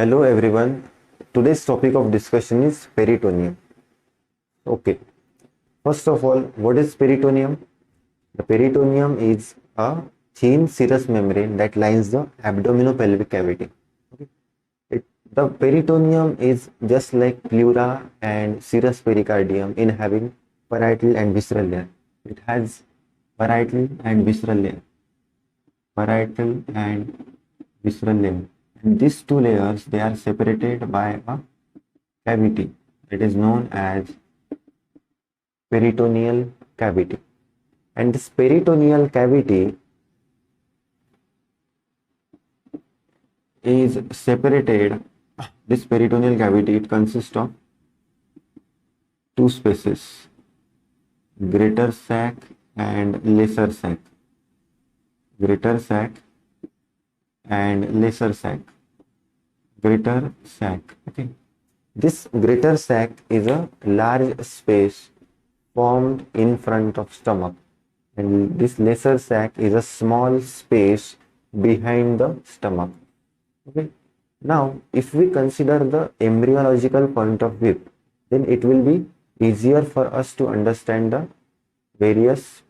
Hello everyone. Today's topic of discussion is peritoneum. Okay. First of all, what is peritoneum? The peritoneum is a thin serous membrane that lines the abdominopelvic cavity. Okay. The peritoneum is just like pleura and serous pericardium in having parietal and visceral layer. It has parietal and visceral layer. Parietal and visceral layer. And these two layers, they are separated by a cavity that is known as peritoneal cavity. And this peritoneal cavity is separated. This peritoneal cavity, it consists of two spaces, greater sac and lesser sac. Greater sac and lesser sac. Greater sac. Okay. This greater sac is a large space formed in front of stomach, and this lesser sac is a small space behind the stomach. Okay. Now, if we consider the embryological point of view, then it will be easier for us to understand the various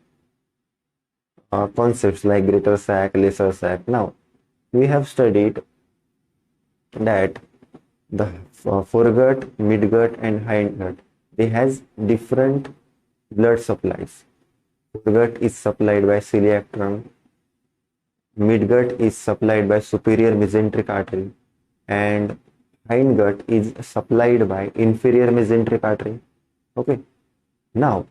concepts like greater sac, lesser sac. Now, we have studied that the foregut, midgut and hindgut, they has different blood supplies. Foregut is supplied by celiac trunk, midgut is supplied by superior mesenteric artery, and hindgut is supplied by inferior mesenteric artery. Okay. Now,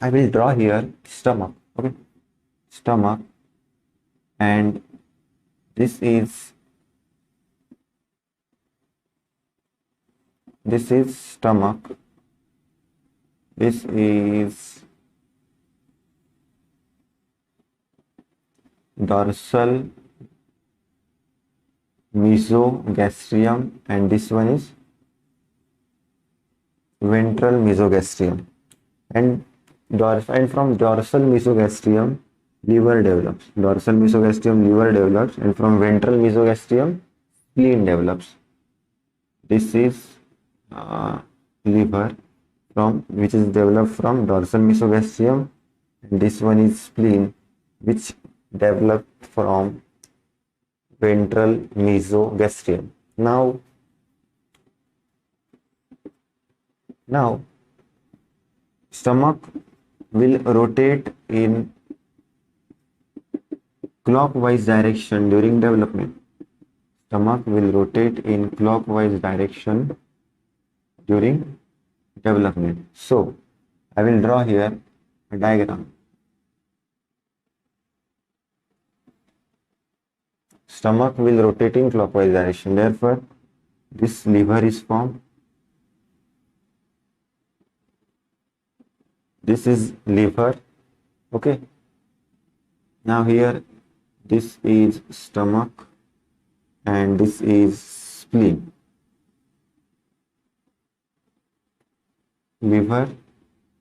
I will draw here stomach. Okay. Stomach, and this is stomach. This is dorsal mesogastrium, and this one is ventral mesogastrium. And from dorsal mesogastrium, liver develops. Dorsal mesogastrium, liver develops, and from ventral mesogastrium, spleen develops. This is liver, which is developed from dorsal mesogastrium, and this one is spleen, which developed from ventral mesogastrium. Now stomach will rotate in clockwise direction during development. Stomach will rotate in clockwise direction during development. So, I will draw here a diagram. Stomach will rotate in clockwise direction. Therefore, this liver is formed. This is liver. Okay. Now here, this is stomach and this is spleen. Liver,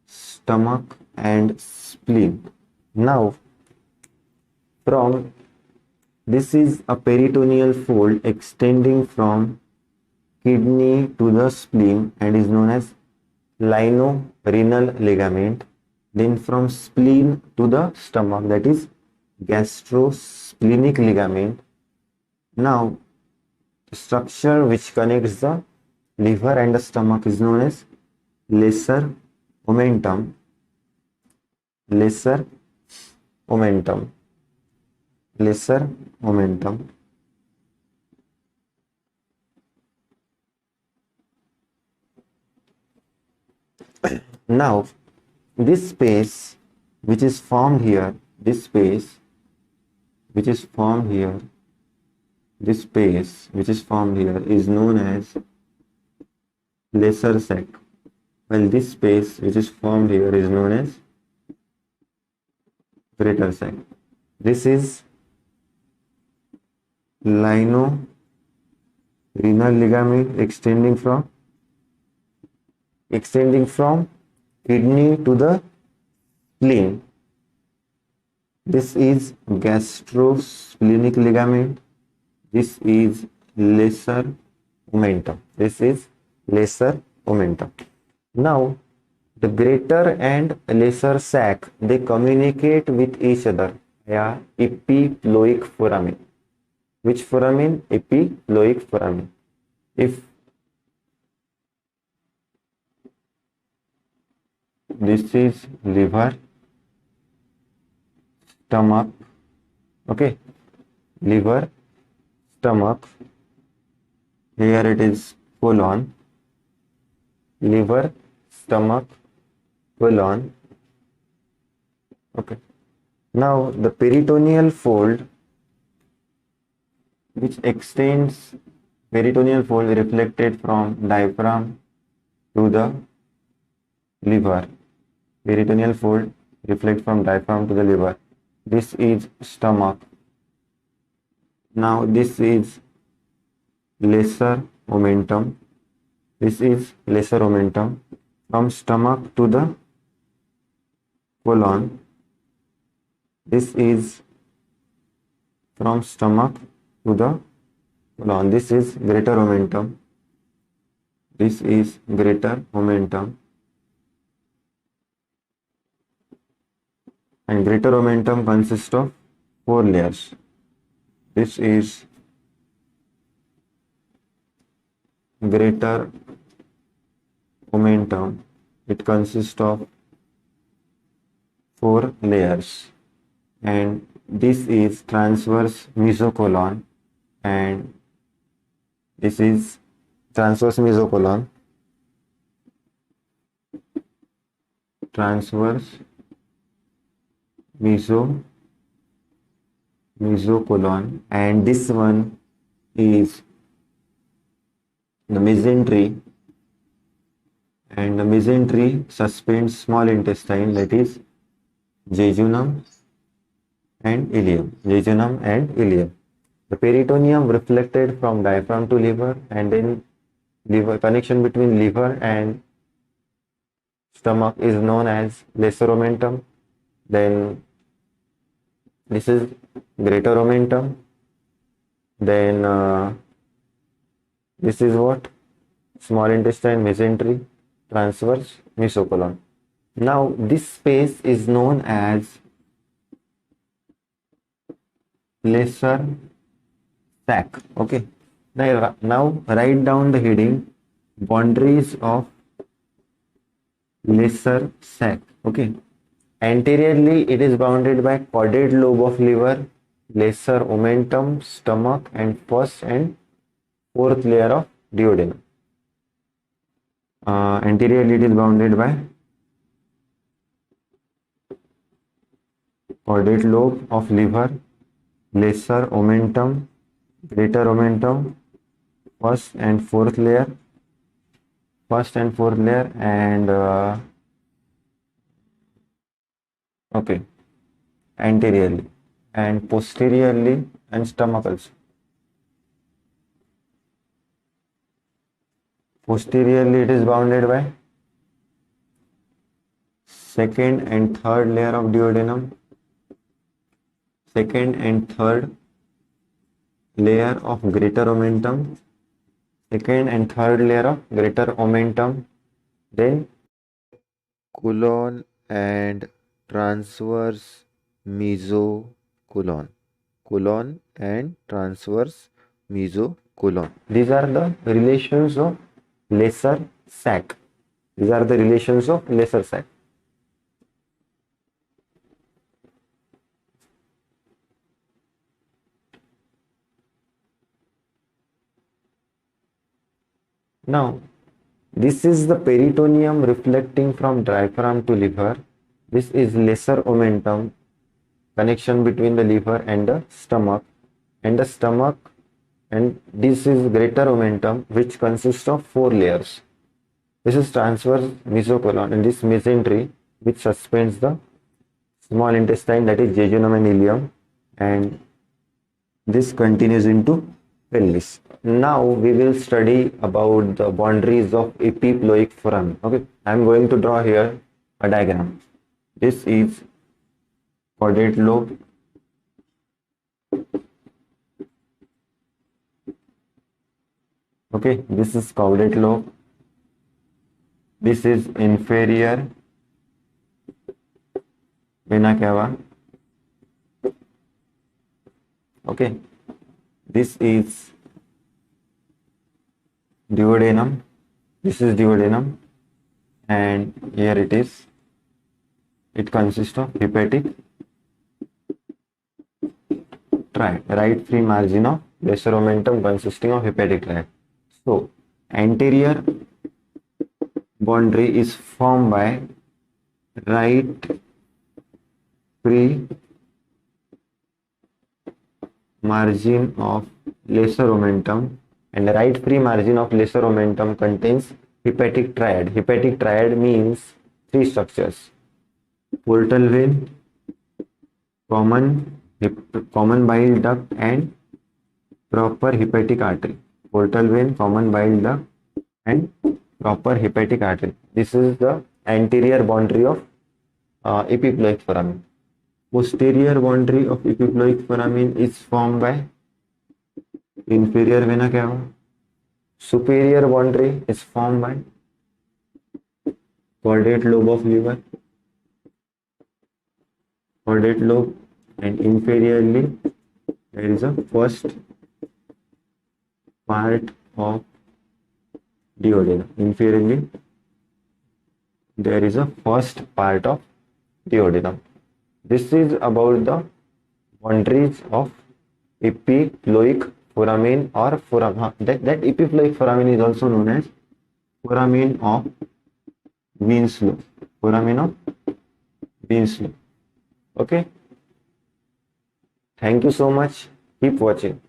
stomach and spleen. Now, this is a peritoneal fold extending from kidney to the spleen and is known as lino-renal ligament. Then from spleen to the stomach, that is gastrosplenic ligament. Now, the structure which connects the liver and the stomach is known as lesser omentum. Lesser omentum. Lesser omentum. Now, this space which is formed here, this space which is formed here, this space which is formed here is known as lesser sac, while this space which is formed here is known as greater sac. This is lino-renal ligament extending from kidney to the spleen. This is gastrosplenic ligament. This is lesser omentum. This is lesser omentum. Now the greater and lesser sac, they communicate with each other via epiploic foramen. Which foramen? Epiploic foramen. If this is liver, stomach, okay, liver, stomach, here it is colon, liver, stomach, colon, okay. Now the peritoneal fold, which extends, peritoneal fold reflected from diaphragm to the liver, peritoneal fold reflect from diaphragm to the liver. This is stomach. Now this is lesser omentum. This is lesser omentum from stomach to the colon. This is from stomach to the colon. This is greater omentum. This is greater omentum. And greater omentum consists of 4 layers. This is greater omentum. It consists of 4 layers. And this is transverse mesocolon, and this is transverse mesocolon, transverse mesocolon, and this one is the mesentery, and the mesentery suspends small intestine, that is jejunum and ileum. Jejunum and ileum. The peritoneum reflected from diaphragm to liver, and then liver, connection between liver and stomach is known as lesser omentum. Then this is greater omentum. Then this is what? Small intestine, mesentery, transverse mesocolon. Now this space is known as lesser sac. Okay. Now write down the heading, boundaries of lesser sac. Okay. Anteriorly, it is bounded by caudate lobe of liver, lesser omentum, stomach, and first and fourth layer of duodenum. Anteriorly, it is bounded by caudate lobe of liver, lesser omentum, greater omentum, first and fourth layer, and okay, anteriorly, and posteriorly, and stomach also. Posteriorly, it is bounded by second and third layer of duodenum, second and third layer of greater omentum, second and third layer of greater omentum, then colon and transverse mesocolon, colon and transverse mesocolon. These are the relations of lesser sac. These are the relations of lesser sac. Now, this is the peritoneum reflecting from diaphragm to liver. This is lesser omentum, connection between the liver and the stomach, and this is greater omentum, which consists of 4 layers. This is transverse mesocolon, and this mesentery, which suspends the small intestine, that is jejunum and ileum, and this continues into pelvis. Now we will study about the boundaries of epiploic foramen. Okay, I am going to draw here a diagram. This is caudate lobe, Okay, this is caudate lobe, this is inferior vena cava. Okay, this is duodenum, this is duodenum, and here it is, it consists of hepatic triad, right free margin of lesser omentum consisting of hepatic triad. So anterior boundary is formed by right free margin of lesser omentum, and the right free margin of lesser omentum contains hepatic triad. Hepatic triad means three structures: portal vein, common bile duct, and proper hepatic artery. Portal vein, common bile duct, and proper hepatic artery. This is the anterior boundary of epiploic foramen. Posterior boundary of epiploic foramen is formed by inferior vena cava. Superior boundary is formed by caudate lobe of liver, caudate lobe, and inferiorly there is a first part of duodenum. Inferiorly there is a first part of duodenum. This is about the boundaries of epiploic foramen or foramen. That epiploic foramen is also known as foramen of Winslow. Foramen of Winslow. Okay. Thank you so much. Keep watching.